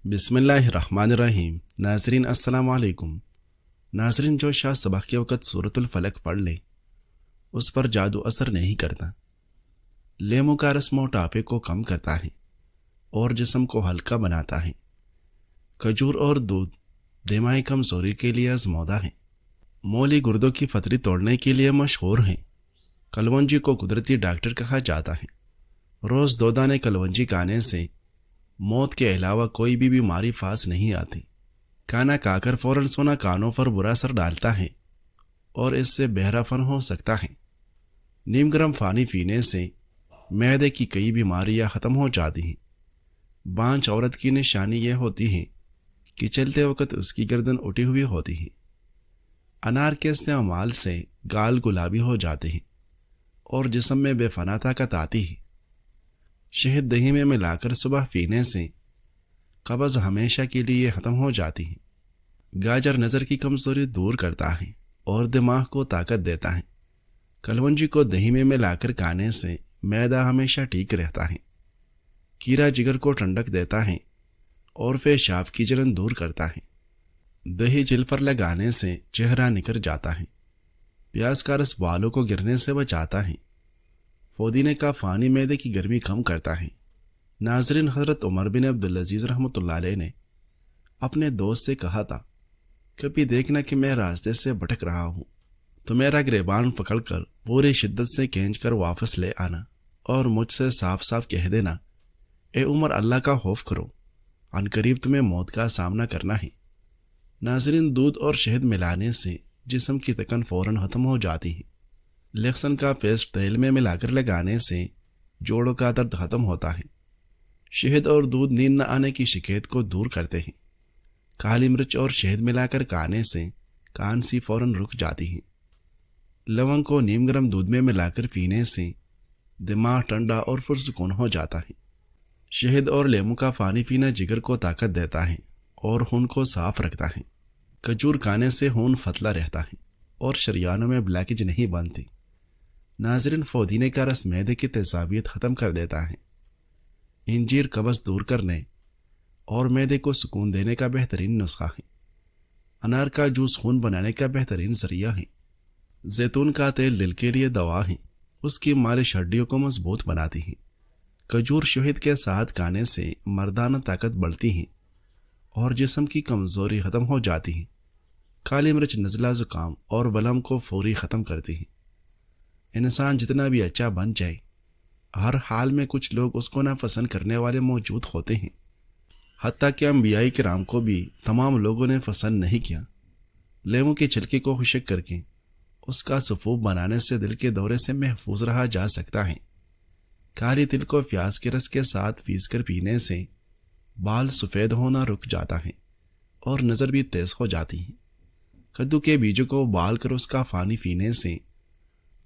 بسم اللہ الرحمن الرحیم۔ ناظرین السلام علیکم۔ ناظرین، جو شاہ صبح کے وقت سورۃ الفلق پڑھ لے اس پر جادو اثر نہیں کرتا۔ لیمو کا رس موٹاپے کو کم کرتا ہے اور جسم کو ہلکا بناتا ہے۔ کھجور اور دودھ دماغی کمزوری کے لیے آزمودہ ہیں۔ مولی گردوں کی پتھری توڑنے کے لیے مشہور ہیں۔ کلونجی کو قدرتی ڈاکٹر کہا جاتا ہے۔ روز 2 دانے کلونجی کھانے سے موت کے علاوہ کوئی بھی بیماری پاس نہیں آتی۔ کھانا کھا کر فوراً سونا کانوں پر برا اثر ڈالتا ہے اور اس سے بہرا پن ہو سکتا ہے۔ نیم گرم پانی پینے سے معدے کی کئی بیماریاں ختم ہو جاتی ہیں۔ بانجھ عورت کی نشانی یہ ہوتی ہے کہ چلتے وقت اس کی گردن اٹھی ہوئی ہوتی ہے۔ انار کے استعمال سے گال گلابی ہو جاتے ہیں اور جسم میں بے پناہ طاقت آتی ہے۔ شہد دہی میں ملا کر صبح پینے سے قبض ہمیشہ کے لیے ختم ہو جاتی ہے۔ گاجر نظر کی کمزوری دور کرتا ہے اور دماغ کو طاقت دیتا ہے۔ کلونجی کو دہی میں ملا کر کھانے سے معدہ ہمیشہ ٹھیک رہتا ہے۔ کیرا جگر کو ٹھنڈک دیتا ہے اور پیشاب کی جلن دور کرتا ہے۔ دہی جلد پر لگانے سے چہرہ نکھر جاتا ہے۔ پیاز کا رس بالوں کو گرنے سے بچاتا ہے۔ پودینے کا پانی معدے کی گرمی کم کرتا ہے۔ ناظرین، حضرت عمر بن عبدالعزیز رحمۃ اللہ علیہ نے اپنے دوست سے کہا تھا، کبھی دیکھنا کہ میں راستے سے بھٹک رہا ہوں تو میرا گریبان پکڑ کر پوری شدت سے کھینچ کر واپس لے آنا اور مجھ سے صاف صاف کہہ دینا، اے عمر، اللہ کا خوف کرو، عن قریب تمہیں موت کا سامنا کرنا ہے۔ ناظرین، دودھ اور شہد ملانے سے جسم کی تکن فوراً ختم ہو جاتی ہے۔ لہسن کا پیسٹ تیل میں ملا کر لگانے سے جوڑوں کا درد ختم ہوتا ہے۔ شہد اور دودھ نیند نہ آنے کی شکایت کو دور کرتے ہیں۔ کالی مرچ اور شہد ملا کر کھانے سے کھانسی فوراً رک جاتی ہے۔ لونگ کو نیم گرم دودھ میں ملا کر پینے سے دماغ ٹھنڈا اور پرسکون ہو جاتا ہے۔ شہد اور لیمو کا پانی پینا جگر کو طاقت دیتا ہے اور خون کو صاف رکھتا ہے۔ کھجور کھانے سے خون پتلا رہتا ہے اور شریانوں میں بلاکیج نہیں بنتی۔ ناظرین، پودینے کا رس معدے کی تیزابیت ختم کر دیتا ہے۔ انجیر قبض دور کرنے اور معدے کو سکون دینے کا بہترین نسخہ ہے۔ انار کا جوس خون بنانے کا بہترین ذریعہ ہے۔ زیتون کا تیل دل کے لیے دوا ہے، اس کی مالش ہڈیوں کو مضبوط بناتی ہے۔ کھجور شہد کے ساتھ کھانے سے مردانہ طاقت بڑھتی ہے اور جسم کی کمزوری ختم ہو جاتی ہے۔ کالی مرچ نزلہ زکام اور بلم کو فوری ختم کرتی ہے۔ انسان جتنا بھی اچھا بن جائے، ہر حال میں کچھ لوگ اس کو ناپسند کرنے والے موجود ہوتے ہیں۔ حتیٰ کہ انبیاء کرام کو بھی تمام لوگوں نے پسند نہیں کیا۔ لیمو کے چھلکے کو خشک کر کے اس کا سفوف بنانے سے دل کے دورے سے محفوظ رہا جا سکتا ہے۔ کالی تل کو پیاز کے رس کے ساتھ پیس کر پینے سے بال سفید ہونا رک جاتا ہے اور نظر بھی تیز ہو جاتی ہے۔ کدو کے بیجوں کو ابال کر اس کا پانی پینے سے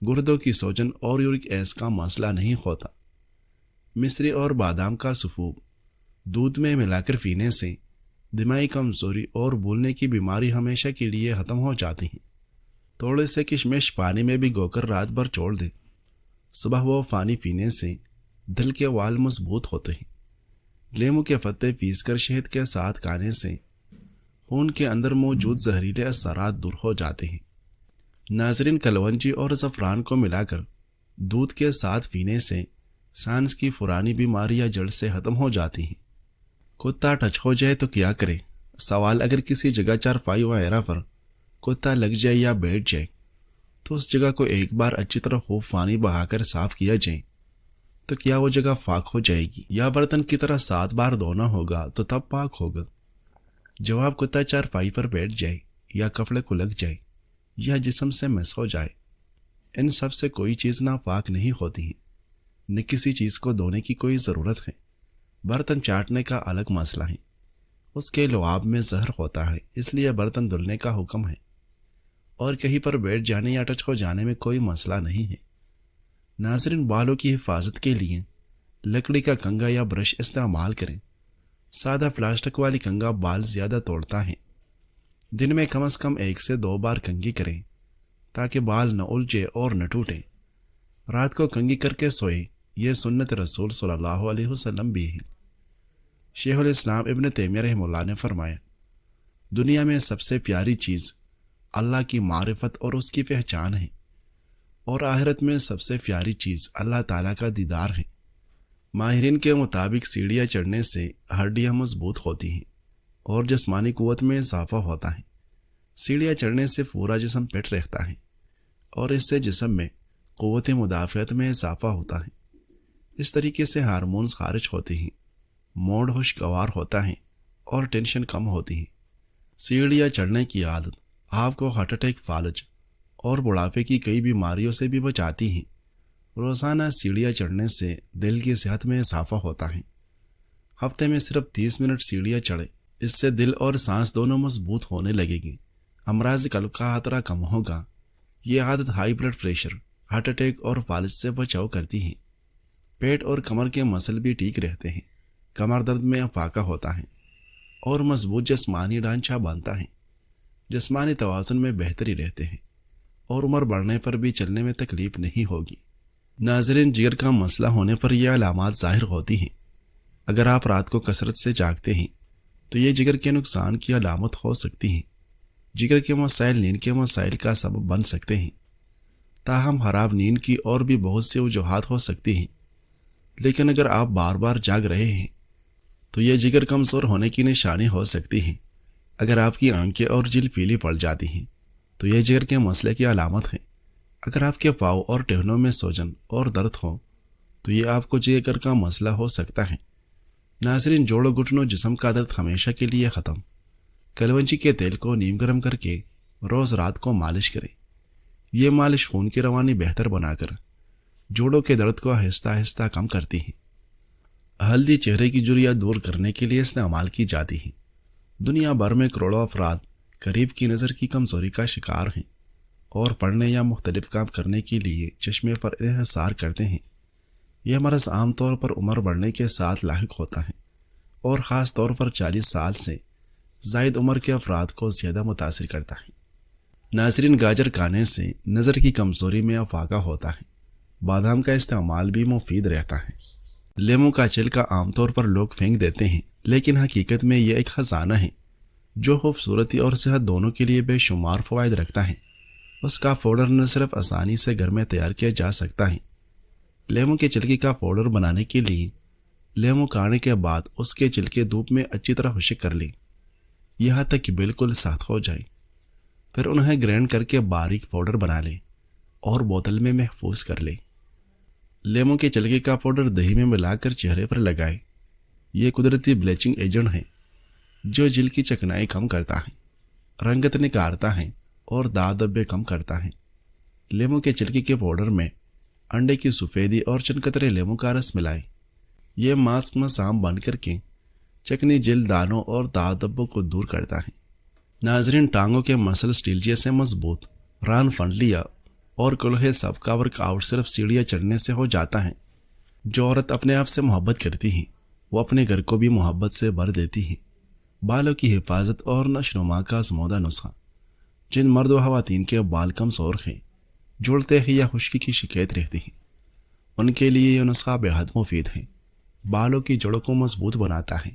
گردوں کی سوجن اور یورک ایسڈ کا مسئلہ نہیں ہوتا۔ مصری اور بادام کا سفوف دودھ میں ملا کر پینے سے دماغی کمزوری اور بھولنے کی بیماری ہمیشہ کے لیے ختم ہو جاتی ہے۔ تھوڑے سے کشمش پانی میں بھگو کر رات بھر چھوڑ دیں۔ صبح وہ پانی پینے سے دل کے وال مضبوط ہوتے ہیں۔ لیمو کے پتے پیس کر شہد کے ساتھ کھانے سے خون کے اندر موجود زہریلے اثرات دور ہو جاتے ہیں۔ ناظرین، کلونجی اور زعفران کو ملا کر دودھ کے ساتھ پینے سے سانس کی پرانی بیماریاں جڑ سے ختم ہو جاتی ہیں۔ کتا ٹچ ہو جائے تو کیا کریں؟ سوال، اگر کسی جگہ چارپائی وغیرہ پر کتا لگ جائے یا بیٹھ جائے تو اس جگہ کو ایک بار اچھی طرح خوب پانی بہا کر صاف کیا جائے تو کیا وہ جگہ پاک ہو جائے گی، یا برتن کی طرح 7 بار دھونا ہوگا تو تب پاک ہوگا؟ جواب، کتا چارپائی پر بیٹھ جائے یا کپڑے کو لگ جائے یا جسم سے مس ہو جائے، ان سب سے کوئی چیز ناپاک نہیں ہوتی ہے، نہ کسی چیز کو دھونے کی کوئی ضرورت ہے۔ برتن چاٹنے کا الگ مسئلہ ہے، اس کے لعاب میں زہر ہوتا ہے، اس لیے برتن دھلنے کا حکم ہے، اور کہیں پر بیٹھ جانے یا ٹچ ہو جانے میں کوئی مسئلہ نہیں ہے۔ ناظرین، بالوں کی حفاظت کے لیے لکڑی کا کنگا یا برش استعمال کریں۔ سادہ پلاسٹک والی کنگا بال زیادہ توڑتا ہے۔ دن میں کم از کم 1 سے 2 بار کنگھی کریں تاکہ بال نہ الجھے اور نہ ٹوٹیں۔ رات کو کنگھی کر کے سوئے، یہ سنت رسول صلی اللہ علیہ وسلم بھی ہے۔ شیخ الاسلام ابن تیمیہ رحمہ اللہ نے فرمایا، دنیا میں سب سے پیاری چیز اللہ کی معرفت اور اس کی پہچان ہے، اور آخرت میں سب سے پیاری چیز اللہ تعالیٰ کا دیدار ہے۔ ماہرین کے مطابق سیڑھیاں چڑھنے سے ہڈیاں مضبوط ہوتی ہیں اور جسمانی قوت میں اضافہ ہوتا ہے۔ سیڑھیاں چڑھنے سے پورا جسم فٹ رہتا ہے اور اس سے جسم میں قوت مدافعت میں اضافہ ہوتا ہے۔ اس طریقے سے ہارمونز خارج ہوتے ہیں، موڈ خوشگوار ہوتا ہے اور ٹینشن کم ہوتی ہے۔ سیڑھیاں چڑھنے کی عادت آپ کو ہارٹ اٹیک، فالج اور بڑھاپے کی کئی بیماریوں سے بھی بچاتی ہیں۔ روزانہ سیڑھیاں چڑھنے سے دل کی صحت میں اضافہ ہوتا ہے۔ ہفتے میں صرف 30 منٹ سیڑھیاں چڑھیں، اس سے دل اور سانس دونوں مضبوط ہونے لگے گی۔ امراض قلب کا خطرہ کم ہوگا۔ یہ عادت high blood pressure, heart attack اور فالج سے بچاؤ کرتی ہے۔ پیٹ اور کمر کے مسل بھی ٹھیک رہتے ہیں، کمر درد میں افاقہ ہوتا ہے اور مضبوط جسمانی ڈھانچہ بنتا ہے۔ جسمانی توازن میں بہتری رہتے ہیں اور عمر بڑھنے پر بھی چلنے میں تکلیف نہیں ہوگی۔ ناظرین، جگر کا مسئلہ ہونے پر یہ علامات ظاہر ہوتی ہیں۔ اگر آپ رات کو کثرت سے جاگتے ہیں تو یہ جگر کے نقصان کی علامت ہو سکتی ہیں۔ جگر کے مسائل نیند کے مسائل کا سبب بن سکتے ہیں۔ تاہم خراب نیند کی اور بھی بہت سی وجوہات ہو سکتی ہیں، لیکن اگر آپ بار بار جاگ رہے ہیں تو یہ جگر کمزور ہونے کی نشانی ہو سکتی ہے۔ اگر آپ کی آنکھیں اور جلد پیلی پڑ جاتی ہیں تو یہ جگر کے مسئلے کی علامت ہے۔ اگر آپ کے پاؤں اور ٹہنوں میں سوجن اور درد ہو تو یہ آپ کو جگر کا مسئلہ ہو سکتا ہے۔ ناظرین، جوڑوں گھٹنوں جسم کا درد ہمیشہ کے لیے ختم۔ کلونجی کے تیل کو نیم گرم کر کے روز رات کو مالش کریں۔ یہ مالش خون کی روانی بہتر بنا کر جوڑوں کے درد کو آہستہ آہستہ کم کرتی ہے۔ ہلدی چہرے کی جھریاں دور کرنے کے لیے استعمال کی جاتی ہے۔ دنیا بھر میں کروڑوں افراد قریب کی نظر کی کمزوری کا شکار ہیں اور پڑھنے یا مختلف کام کرنے کے لیے چشمے پر انحصار کرتے ہیں۔ یہ مرض عام طور پر عمر بڑھنے کے ساتھ لاحق ہوتا ہے اور خاص طور پر 40 سال سے زائد عمر کے افراد کو زیادہ متاثر کرتا ہے۔ ناظرین، گاجر کھانے سے نظر کی کمزوری میں افاقہ ہوتا ہے۔ بادام کا استعمال بھی مفید رہتا ہے۔ لیموں کا چھلکا عام طور پر لوگ پھینک دیتے ہیں، لیکن حقیقت میں یہ ایک خزانہ ہے جو خوبصورتی اور صحت دونوں کے لیے بے شمار فوائد رکھتا ہے۔ اس کا پاؤڈر نہ صرف آسانی سے گھر میں تیار کیا جا سکتا ہے۔ لیموں کے چھلکے کا پاؤڈر بنانے کے لیے لیموں کھانے کے بعد اس کے چھلکے دھوپ میں اچھی طرح خشک کر لیں، یہاں تک کہ بالکل سخت ہو جائیں۔ پھر انہیں گرینڈ کر کے باریک پاؤڈر بنا لیں اور بوتل میں محفوظ کر لیں۔ لیموں کے چھلکے کا پاؤڈر دہی میں ملا کر چہرے پر لگائیں۔ یہ قدرتی بلیچنگ ایجنٹ ہے جو جلد کی چکنائی کم کرتا ہے، رنگت نکھارتا ہے اور داغ دھبے کم کرتا ہے۔ لیموں کے چھلکے کے پاؤڈر میں انڈے کی سفیدی اور چند قطرے لیموں کا رس ملائیں۔ یہ ماسک مسام بن کر کے چکنی جلد دانوں اور داغ دھبوں کو دور کرتا ہے۔ ناظرین، ٹانگوں کے مسل سٹیل جیسے مضبوط، ران فنڈلیا اور کلہے سب کا ورک آؤٹ صرف سیڑھیاں چڑھنے سے ہو جاتا ہے۔ جو عورت اپنے آپ سے محبت کرتی ہے وہ اپنے گھر کو بھی محبت سے بھر دیتی ہے۔ بالوں کی حفاظت اور نشو و نما کا آزمودہ نسخہ۔ جن مرد و خواتین کے بال کمزور ہیں، جھڑتے ہیں یا خشکی کی شکایت رہتی ہے، ان کے لیے یہ نسخہ بے حد مفید ہے۔ بالوں کی جڑوں کو مضبوط بناتا ہے،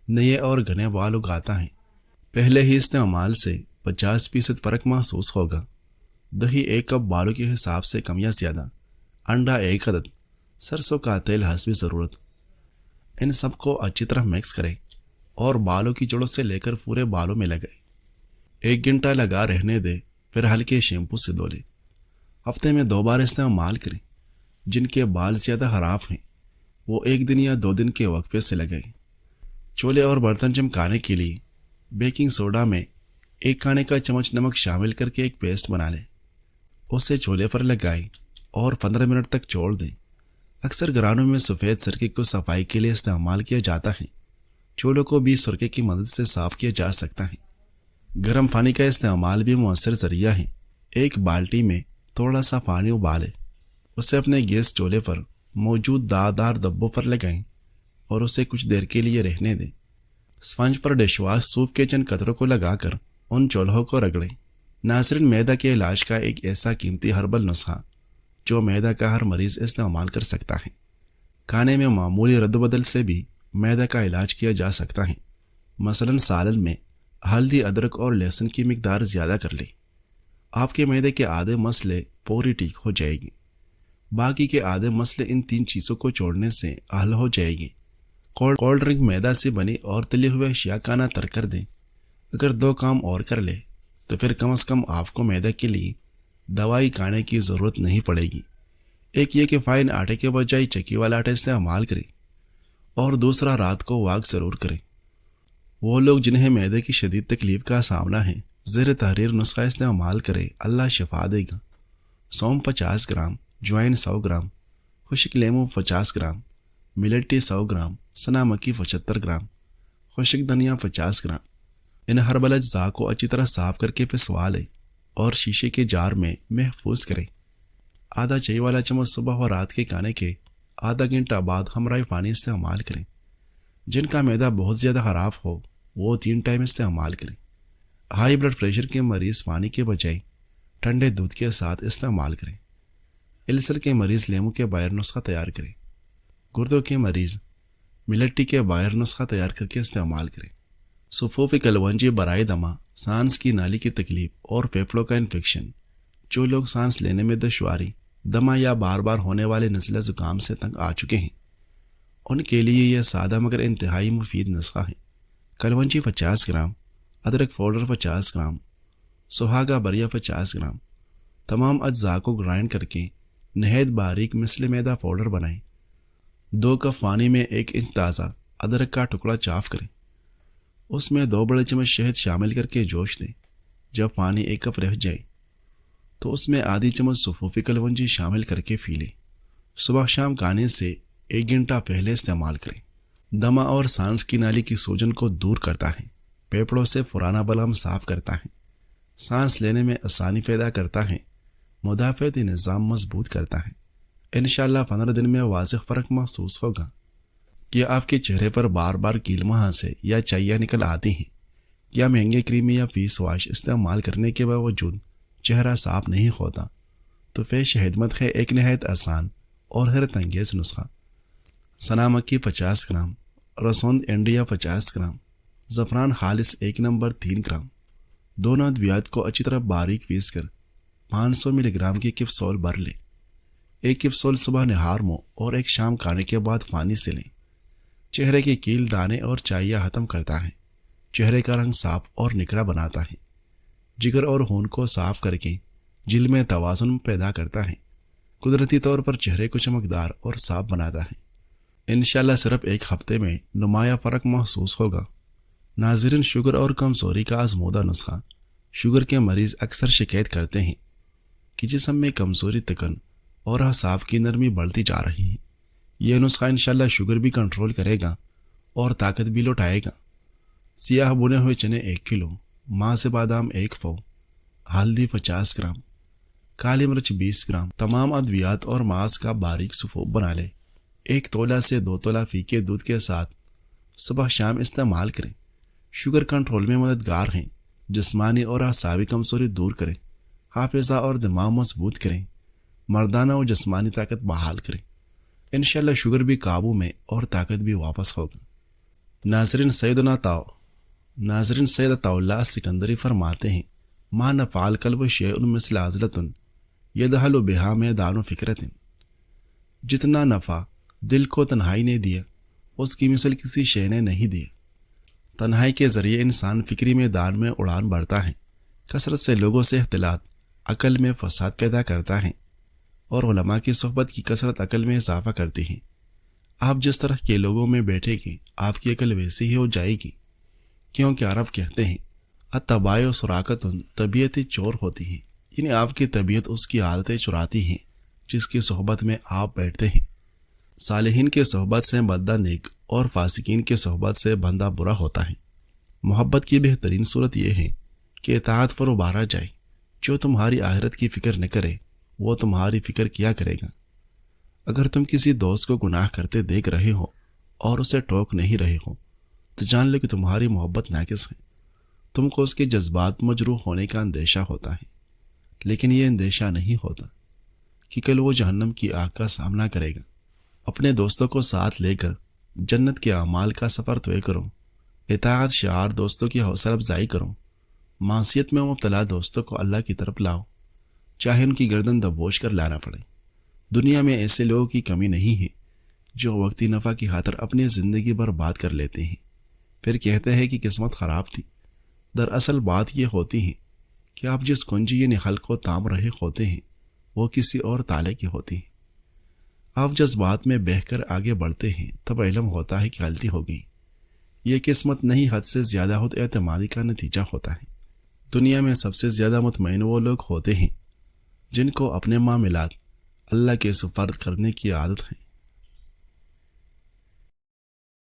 نئے اور گھنے بال اگاتا ہے۔ پہلے ہی استعمال سے 50% فرق محسوس ہوگا۔ دہی 1 کپ بالوں کے حساب سے کم یا زیادہ، انڈا 1 عدد، سرسوں کا تیل حسب ضرورت۔ ان سب کو اچھی طرح مکس کریں اور بالوں کی جڑوں سے لے کر پورے بالوں میں لگائیں۔ 1 گھنٹہ لگا رہنے دیں، پھر ہلکے شیمپو سے دھو لیں۔ ہفتے میں 2 بار استعمال کریں۔ جن کے بال زیادہ خراب ہیں وہ 1 دن یا 2 دن کے وقفے سے لگائیں۔ چولہے اور برتن چمکانے کے لیے بیکنگ سوڈا میں 1 کھانے کا چمچ نمک شامل کر کے ایک پیسٹ بنا لیں۔ اسے چولہے پر لگائیں اور 15 منٹ تک چھوڑ دیں۔ اکثر گھرانوں میں سفید سرکے کو صفائی کے لیے استعمال کیا جاتا ہے۔ چولہوں کو بھی سرکے کی مدد سے صاف کیا جا سکتا ہے۔ گرم پانی کا استعمال بھی مؤثر ذریعہ ہے۔ 1 بالٹی میں تھوڑا سا پانی ابالیں، اسے اپنے گیس چولہے پر موجود داغدار دھبوں پر لگائیں اور اسے کچھ دیر کے لیے رہنے دیں۔ اسپنج پر ڈش واش سوپ کے چند قطروں کو لگا کر ان چولہوں کو رگڑیں۔ ناظرین، معدہ کے علاج کا ایک ایسا قیمتی ہربل نسخہ جو معدہ کا ہر مریض استعمال کر سکتا ہے۔ کھانے میں معمولی رد و بدل سے بھی معدے کا علاج کیا جا سکتا ہے۔ مثلاً سالن میں ہلدی، ادرک اور لہسن کی مقدار زیادہ کر لیں۔ آپ کے معدے کے آدھے مسئلے پوری ٹھیک ہو جائے گی۔ باقی کے آدھے مسئلے ان 3 چیزوں کو چھوڑنے سے حل ہو جائے گی۔ کولڈ ڈرنک میدا سے بنی اور تلے ہوئے اشیاء کا نہ ترک کر دیں۔ اگر 2 کام اور کر لے تو پھر کم از کم آپ کو میدے کے لیے دوائی کھانے کی ضرورت نہیں پڑے گی۔ ایک یہ کہ فائن آٹے کے بجائے چکی والا آٹا استعمال کریں، اور دوسرا رات کو واک ضرور کریں۔ وہ لوگ جنہیں معدے کی شدید تکلیف کا سامنا ہے زیر تحریر نسخہ استعمال کریں، اللہ شفا دے گا۔ سونف 50 گرام، جوائن 100 گرام، خشک لیمو 50 گرام، ملیٹی 100 گرام، سنا مکی 75 گرام، خشک دھنیا 50 گرام۔ ان ہربل اجزاء کو اچھی طرح صاف کر کے پسوا لیں اور شیشے کے جار میں محفوظ کریں۔ آدھا چائے والا چمچ صبح و رات کے کھانے کے آدھا گھنٹہ بعد ہمراہ پانی استعمال کریں۔ جن کا معدہ بہت زیادہ خراب ہو وہ 3 ٹائم استعمال کریں۔ ہائی بلڈ پریشر کے مریض پانی کے بجائے ٹھنڈے دودھ کے ساتھ استعمال کریں۔ السر کے مریض لیمو کے بغیر نسخہ تیار کریں۔ گردوں کے مریض ملٹی کے بغیر نسخہ تیار کر کے استعمال کریں۔ صفوف کلونجی برائے دمہ، سانس کی نالی کی تکلیف اور پھیپھڑوں کا انفیکشن۔ جو لوگ سانس لینے میں دشواری، دمہ یا بار بار ہونے والے نزلہ زکام سے تنگ آ چکے ہیں، ان کے لیے یہ سادہ مگر انتہائی مفید نسخہ ہے۔ کلونجی 50 گرام، ادرک پاؤڈر 50 گرام، سہاگا بریا 50 گرام۔ تمام اجزاء کو گرائنڈ کر کے نہایت باریک مثل میدا پاؤڈر بنائیں۔ 2 کپ پانی میں 1 انچ تازہ ادرک کا ٹکڑا چاف کریں۔ اس میں 2 بڑے چمچ شہد شامل کر کے جوش دیں۔ جب پانی 1 کپ رہ جائے تو اس میں آدھی چمچ صفوفی کلونجی شامل کر کے پی لیں۔ صبح شام کھانے سے 1 گھنٹہ پہلے استعمال کریں۔ دمہ اور سانس کی نالی کی سوجن کو دور کرتا ہے، پھیپھڑوں سے پرانا بلغم صاف کرتا ہے، سانس لینے میں آسانی پیدا کرتا ہے، مدافعتی نظام مضبوط کرتا ہے۔ انشاءاللہ 15 دن میں واضح فرق محسوس ہوگا۔ کیا آپ کے چہرے پر بار بار کیل مہاسے یا چائیاں نکل آتی ہیں، یا مہنگے کریم یا فیس واش استعمال کرنے کے باوجود چہرہ صاف نہیں ہوتا، تو پیش خدمت ہے ایک نہایت آسان اور حیرت انگیز نسخہ۔ سنا مکی 50 گرام، رسوند انڈیا 50 گرام، زعفران خالص 1 نمبر 3 گرام۔ دونوں ادویات کو اچھی طرح باریک پیس کر 500 ملی گرام کی کیپسول بھر لیں۔ 1 کیپسول صبح نہار منہ اور 1 شام کھانے کے بعد پانی سے لیں۔ چہرے کے کیل، دانے اور چائیاں ختم کرتا ہے، چہرے کا رنگ صاف اور نکھرا بناتا ہے، جگر اور خون کو صاف کر کے جلد میں توازن پیدا کرتا ہے، قدرتی طور پر چہرے کو چمکدار اور صاف بناتا ہے۔ انشاءاللہ صرف 1 ہفتے میں نمایاں فرق محسوس ہوگا۔ ناظرین، شوگر اور کمزوری کا آزمودہ نسخہ۔ شوگر کے مریض اکثر شکایت کرتے ہیں کہ جسم میں کمزوری، تکن اور اعصاب کی نرمی بڑھتی جا رہی ہے۔ یہ نسخہ انشاءاللہ شوگر بھی کنٹرول کرے گا اور طاقت بھی لوٹائے گا۔ سیاہ بنے ہوئے چنے 1 کلو، ماز بادام 1 پاؤ، ہلدی 50 گرام، کالی مرچ 20 گرام۔ تمام ادویات اور ماز کا باریک صفوف بنا لیں۔ 1 تولہ سے 2 تولہ فیکے دودھ کے ساتھ صبح شام استعمال کریں۔ شوگر کنٹرول میں مددگار ہیں، جسمانی اور اعصابی کمزوری دور کریں، حافظہ اور دماغ مضبوط کریں، مردانہ اور جسمانی طاقت بحال کریں۔ انشاءاللہ شوگر بھی قابو میں اور طاقت بھی واپس ہوگا۔ ناظرین، سید عطا اللہ سکندری فرماتے ہیں، ما نفع القلب شیء مثل عضلۃ یدخل بها میدان فکرۃ۔ جتنا نفع دل کو تنہائی نے دیا، اس کی مثل کسی شے نے نہیں دیا۔ تنہائی کے ذریعے انسان فکری میدان میں اڑان بھرتا ہے، کثرت سے لوگوں سے اختلاط عقل میں فساد پیدا کرتا ہے، اور علماء کی صحبت کی کثرت عقل میں اضافہ کرتی ہے۔ آپ جس طرح کے لوگوں میں بیٹھیں گے، آپ کی عقل ویسی ہی ہو جائے گی، کیونکہ عرب کہتے ہیں الطباع سراقۃ، طبیعتیں چور ہوتی ہیں، یعنی آپ کی طبیعت اس کی عادتیں چراتی ہیں جس کی صحبت میں آپ بیٹھتے ہیں۔ صالحین کے صحبت سے بندہ نیک اور فاسقین کے صحبت سے بندہ برا ہوتا ہے۔ محبت کی بہترین صورت یہ ہے کہ اطاعت پر ابھارا جائے۔ جو تمہاری آخرت کی فکر نہ کرے وہ تمہاری فکر کیا کرے گا؟ اگر تم کسی دوست کو گناہ کرتے دیکھ رہے ہو اور اسے ٹوک نہیں رہے ہو تو جان لو کہ تمہاری محبت ناقص ہے۔ تم کو اس کے جذبات مجروح ہونے کا اندیشہ ہوتا ہے، لیکن یہ اندیشہ نہیں ہوتا کہ کل وہ جہنم کی آگ کا سامنا کرے گا۔ اپنے دوستوں کو ساتھ لے کر جنت کے اعمال کا سفر طے کروں، اطاعت شعار دوستوں کی حوصلہ افزائی کروں، معصیت میں مبتلا دوستوں کو اللہ کی طرف لاؤ، چاہے ان کی گردن دبوچ کر لانا پڑے۔ دنیا میں ایسے لوگوں کی کمی نہیں ہے جو وقتی نفع کی خاطر اپنی زندگی برباد کر لیتے ہیں، پھر کہتے ہیں کہ قسمت خراب تھی۔ دراصل بات یہ ہوتی ہے کہ آپ جس کنجی یعنی خلق کو تام رہے ہوتے ہیں وہ کسی اور تالے کی ہوتی ہے۔ آپ جذبات میں بہہ کر آگے بڑھتے ہیں تب علم ہوتا ہے کہ غلطی ہو گئی۔ یہ قسمت نہیں، حد سے زیادہ خود اعتمادی کا نتیجہ ہوتا ہے۔ دنیا میں سب سے زیادہ مطمئن وہ لوگ ہوتے ہیں جن کو اپنے معاملات اللہ کے سپرد کرنے کی عادت ہے۔